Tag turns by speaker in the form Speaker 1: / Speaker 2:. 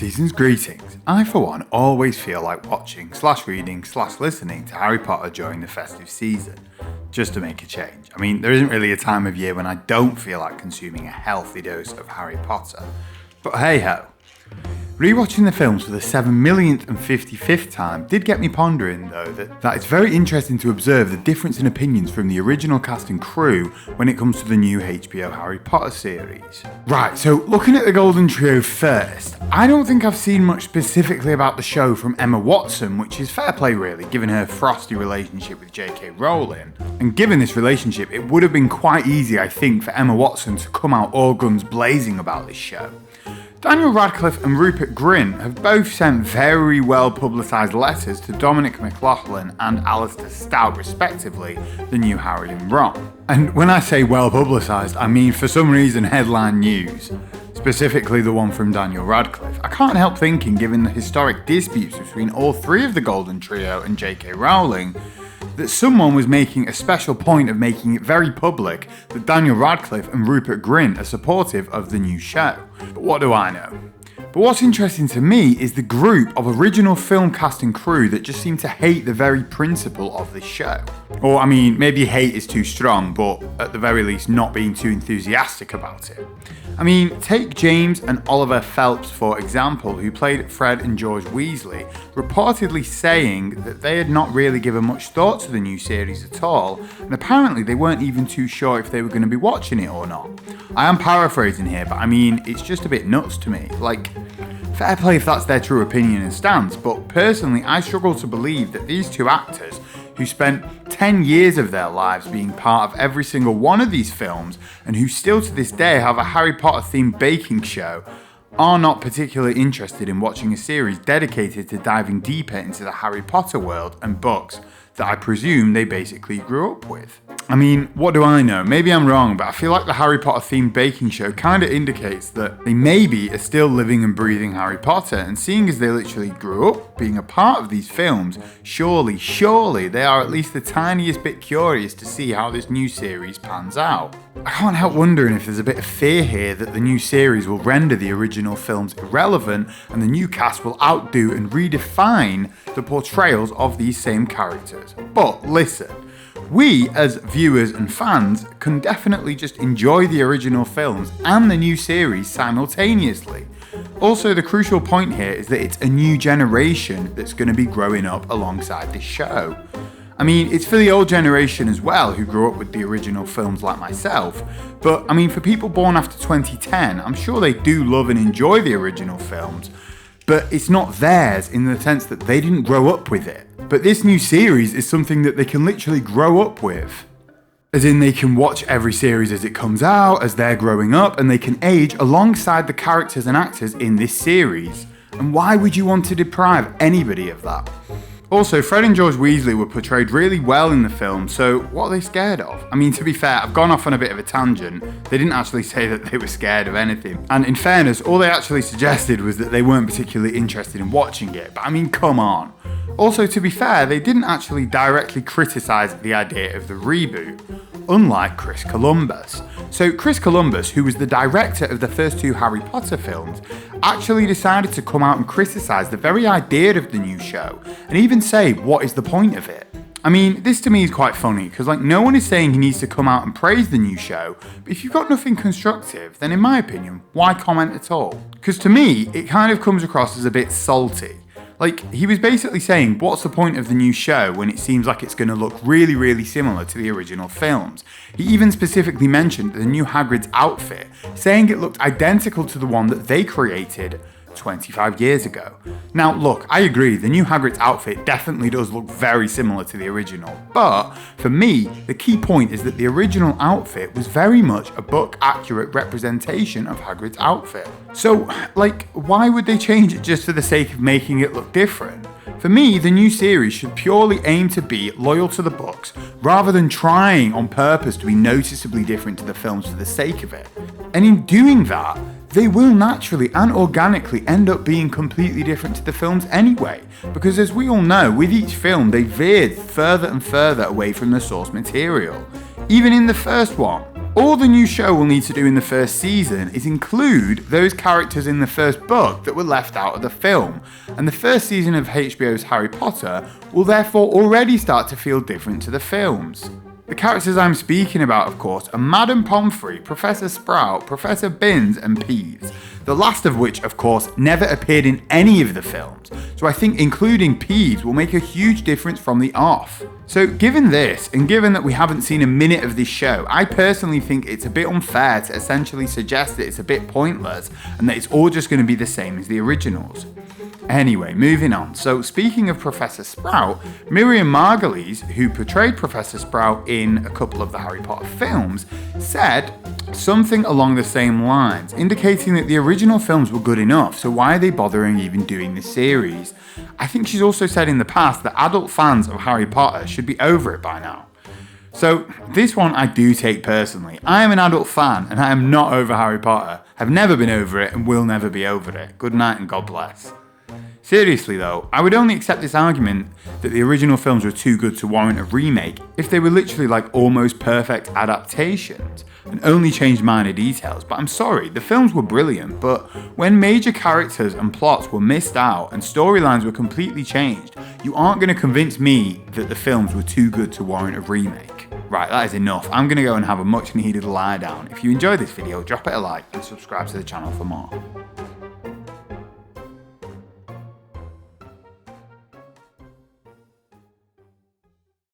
Speaker 1: Season's greetings. I, for one, always feel like watching/reading/listening to Harry Potter during the festive season, just to make a change. I mean, there isn't really a time of year when I don't feel like consuming a healthy dose of Harry Potter. But hey ho. Rewatching the films for the 7,055th time did get me pondering, though, that it's very interesting to observe the difference in opinions from the original cast and crew when it comes to the new HBO Harry Potter series. Right, so looking at the Golden Trio first, I don't think I've seen much specifically about the show from Emma Watson, which is fair play really, given her frosty relationship with J.K. Rowling. And given this relationship, it would have been quite easy, I think, for Emma Watson to come out all guns blazing about this show. Daniel Radcliffe and Rupert Grint have both sent very well publicised letters to Dominic McLaughlin and Alistair Stout respectively, the new Harry and Ron. And when I say well publicised, I mean for some reason headline news, specifically the one from Daniel Radcliffe. I can't help thinking, given the historic disputes between all three of the Golden Trio and J.K. Rowling, that someone was making a special point of making it very public that Daniel Radcliffe and Rupert Grint are supportive of the new show. But what do I know? But what's interesting to me is the group of original film cast and crew that just seem to hate the very principle of this show. Or, I mean, maybe hate is too strong, but at the very least not being too enthusiastic about it. I mean, take James and Oliver Phelps for example, who played Fred and George Weasley, reportedly saying that they had not really given much thought to the new series at all, and apparently they weren't even too sure if they were going to be watching it or not. I am paraphrasing here, but I mean, it's just a bit nuts to me. Like, fair play if that's their true opinion and stance, but personally I struggle to believe that these two actors, who spent 10 years of their lives being part of every single one of these films and who still to this day have a Harry Potter themed baking show, are not particularly interested in watching a series dedicated to diving deeper into the Harry Potter world and books that I presume they basically grew up with. I mean, what do I know? Maybe I'm wrong, but I feel like the Harry Potter themed baking show kind of indicates that they maybe are still living and breathing Harry Potter, and seeing as they literally grew up being a part of these films, surely they are at least the tiniest bit curious to see how this new series pans out. I can't help wondering if there's a bit of fear here that the new series will render the original films irrelevant and the new cast will outdo and redefine the portrayals of these same characters. But listen, we as viewers and fans can definitely just enjoy the original films and the new series simultaneously. Also, the crucial point here is that it's a new generation that's going to be growing up alongside this show. I mean, it's for the old generation as well who grew up with the original films like myself, but I mean, for people born after 2010, I'm sure they do love and enjoy the original films, but it's not theirs in the sense that they didn't grow up with it. But this new series is something that they can literally grow up with. As in, they can watch every series as it comes out, as they're growing up, and they can age alongside the characters and actors in this series. And why would you want to deprive anybody of that? Also, Fred and George Weasley were portrayed really well in the film, so what are they scared of? I mean, to be fair, I've gone off on a bit of a tangent. They didn't actually say that they were scared of anything. And in fairness, all they actually suggested was that they weren't particularly interested in watching it. But I mean, come on. Also, to be fair, they didn't actually directly criticise the idea of the reboot, unlike Chris Columbus. So Chris Columbus, who was the director of the first two Harry Potter films, actually decided to come out and criticise the very idea of the new show, and even say, what is the point of it? I mean, this to me is quite funny, because no one is saying he needs to come out and praise the new show, but if you've got nothing constructive, then in my opinion, why comment at all? Because to me, it kind of comes across as a bit salty. He was basically saying, what's the point of the new show when it seems like it's going to look really similar to the original films? He even specifically mentioned the new Hagrid's outfit, saying it looked identical to the one that they created 25 years ago. Now look, I agree, the new Hagrid's outfit definitely does look very similar to the original, but for me, the key point is that the original outfit was very much a book-accurate representation of Hagrid's outfit. So, why would they change it just for the sake of making it look different? For me, the new series should purely aim to be loyal to the books, rather than trying on purpose to be noticeably different to the films for the sake of it. And in doing that, they will naturally and organically end up being completely different to the films anyway, because as we all know, with each film they veered further and further away from the source material. Even in the first one, All the new show will need to do in the first season is include those characters in the first book that were left out of the film, and the first season of HBO's Harry Potter will therefore already start to feel different to the films. The characters I'm speaking about, of course, are Madame Pomfrey, Professor Sprout, Professor Binns and Peeves, the last of which, of course, never appeared in any of the films, so I think including Peeves will make a huge difference from the off. So given this, and given that we haven't seen a minute of this show, I personally think it's a bit unfair to essentially suggest that it's a bit pointless and that it's all just going to be the same as the originals. Anyway, moving on. So speaking of Professor Sprout, Miriam Margolyes, who portrayed Professor Sprout in a couple of the Harry Potter films, said something along the same lines, indicating that the original films were good enough, so why are they bothering even doing this series? I think she's also said in the past that adult fans of Harry Potter should be over it by now. So this one I do take personally. I am an adult fan and I am not over Harry Potter, have never been over it and will never be over it. Good night and God bless. Seriously though, I would only accept this argument that the original films were too good to warrant a remake if they were literally like almost perfect adaptations and only changed minor details, but I'm sorry, the films were brilliant, but when major characters and plots were missed out and storylines were completely changed, you aren't going to convince me that the films were too good to warrant a remake. Right, that is enough. I'm going to go and have a much needed lie down. If you enjoyed this video, drop it a like and subscribe to the channel for more.